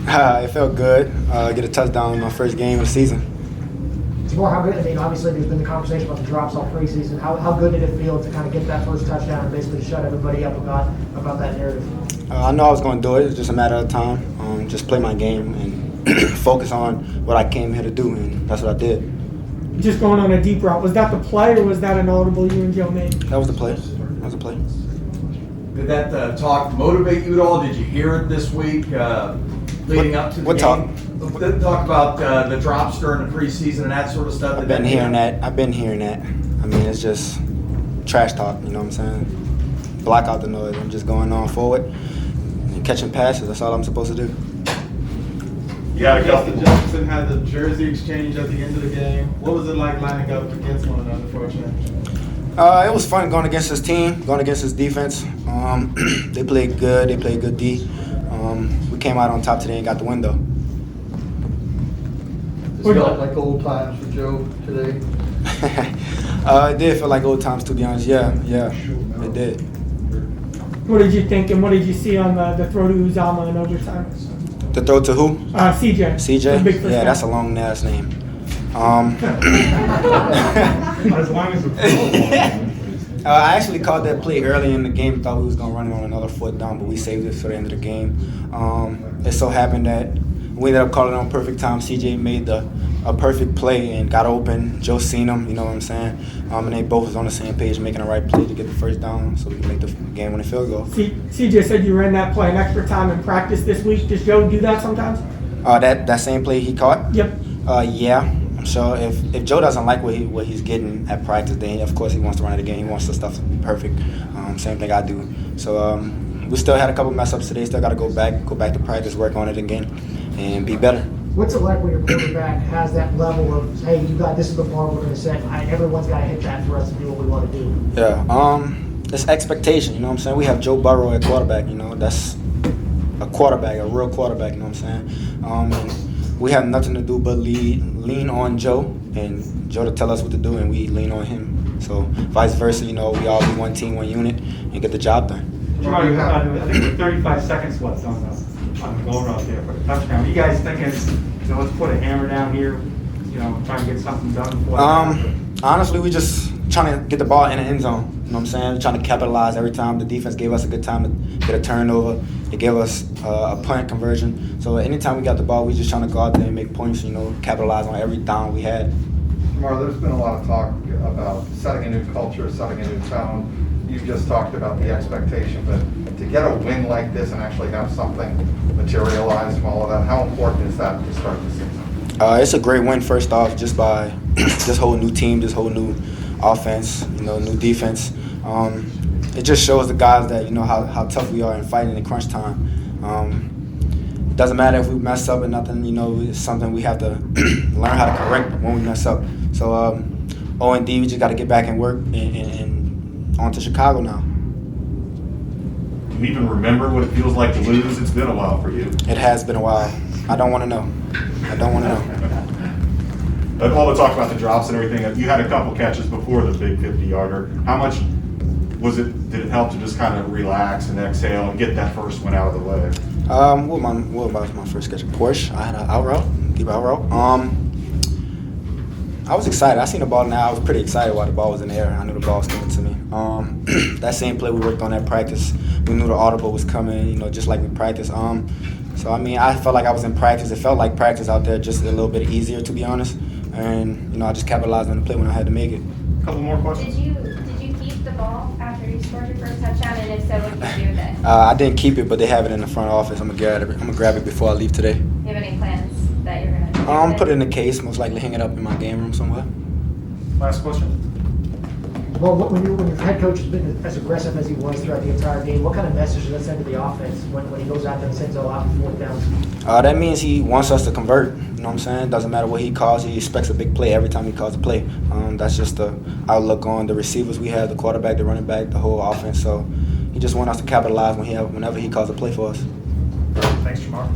It felt good. Get a touchdown in my first game of the season. Timor, how good? I mean, obviously there's been the conversation about the drops all preseason. How good did it feel to kind of get that first touchdown and basically shut everybody up about that narrative? I know I was going to do it. It's just a matter of time. Just play my game and focus on what I came here to do, and that's what I did. Just going on a deep route, was that the play or was that an audible you and Joe made? That was the play. That was the play. Did that talk motivate you at all? Did you hear it this week leading up to the what game? talk? Talk about the drops during the preseason and that sort of stuff. I've been hearing that. I mean, it's just trash talk, you know what I'm saying? Block out the noise. I'm just going on forward and catching passes. That's all I'm supposed to do. You got a couple. Jefferson had the jersey exchange at the end of the game. What was it like lining up against one another for a championship? It was fun going against his team, going against his defense. They played good. They played good D. We came out on top today and got the win, though. Does it feel like old times for Joe today? It did feel like old times, to be honest. Yeah, it did. What did you think and what did you see on the throw to Uzama in overtime? The throw to who? CJ. CJ? The big first Yeah, down. that's a long ass name. As long as it's I actually called that play early in the game. Thought we was gonna run it on another fourth down, but we saved it for the end of the game. It so happened that we ended up calling it on perfect time. CJ made a perfect play and got open. Joe seen him, you know what I'm saying? And they both was on the same page, making the right play to get the first down, so we can make the game-winning field goal. CJ said you ran that play in extra time in practice this week. Does Joe do that sometimes? That same play he caught. Yep. Yeah. So if Joe doesn't like what he's getting at practice, then of course he wants to run it again. He wants the stuff to be perfect. Same thing I do. So we still had a couple mess ups today. Still got to go back to practice, work on it again, and be better. What's it like when your quarterback has that level of, hey, this is the bar we're going to set. Everyone's got to hit that for us to do what we want to do. Yeah. It's expectation. You know what I'm saying? We have Joe Burrow at quarterback. You know, that's a quarterback, a real quarterback. You know what I'm saying? And we have nothing to do but lean on Joe, and Joe to tell us what to do, and we lean on him. So vice versa, you know, we all be one team, one unit, and get the job done. I think with 35 seconds left on the goal route there for the touchdown. Are you guys thinking, let's put a hammer down here, try and get something done before honestly, we just trying to get the ball in the end zone. You know what I'm saying? Trying to capitalize every time. The defense gave us a good time to get a turnover. They gave us a punt conversion. So anytime we got the ball, we just trying to go out there and make points, capitalize on every down we had. Tamar, there's been a lot of talk about setting a new culture, setting a new tone. You've just talked about the expectation, but to get a win like this and actually have something materialize from all of that, how important is that to start the season? It's a great win, first off, just by this whole new team, this whole new offense, new defense. It just shows the guys that, how tough we are in fighting in crunch time. It doesn't matter if we mess up or nothing, it's something we have to learn how to correct when we mess up. So O&D, we just got to get back and work and on to Chicago now. Do you even remember what it feels like to lose? It's been a while for you. It has been a while. I don't want to know. But all the talk about the drops and everything, you had a couple catches before the big 50-yarder. How much did it help to just kind of relax and exhale and get that first one out of the way? What about my first catch? Porsche. I had an out route, deep out route. I was excited. I seen the ball now. I was pretty excited while the ball was in the air. I knew the ball was coming to me. That same play we worked on at practice. We knew the audible was coming, just like we practiced. So, I felt like I was in practice. It felt like practice out there, just a little bit easier, to be honest. And, I just capitalized on the play when I had to make it. A couple more questions? Did you keep the ball after you scored your first touchdown, and if so, what did you do with it? I didn't keep it, but they have it in the front office. I'm gonna grab it before I leave today. Do you have any plans that you're gonna do? With Put it in the case, most likely hang it up in my game room somewhere. Last question. Well, when your head coach has been as aggressive as he was throughout the entire game, what kind of message does that send to the offense when he goes out there and sends all out in fourth downs? That means he wants us to convert. You know what I'm saying? Doesn't matter what he calls. He expects a big play every time he calls a play. That's just the outlook on the receivers we have, the quarterback, the running back, the whole offense. So he just wants us to capitalize whenever he calls a play for us. Thanks, Jamar.